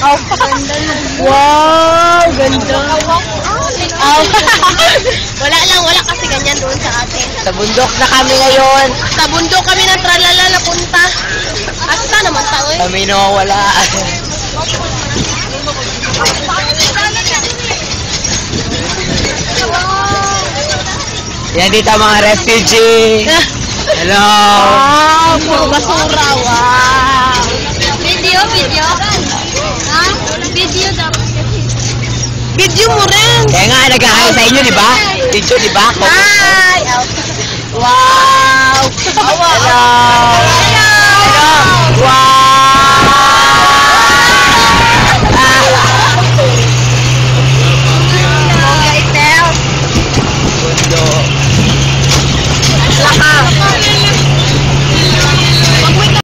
Oh, wow, ganda. Oh. wala kasi ganyan doon sa atin. Sa bundok na kami ngayon. Sa bundok kami ng tralala na punta. Asta naman tao eh. Kami nawawala. Yan dito mga refugee. Hello. Wow, puro basura. Wow. Video. Ha? Video dapat. Video mo rin. Kaya nga, nag-hi sa inyo, di ba? Video, di ba? Hi. Wow. Hello. Hello.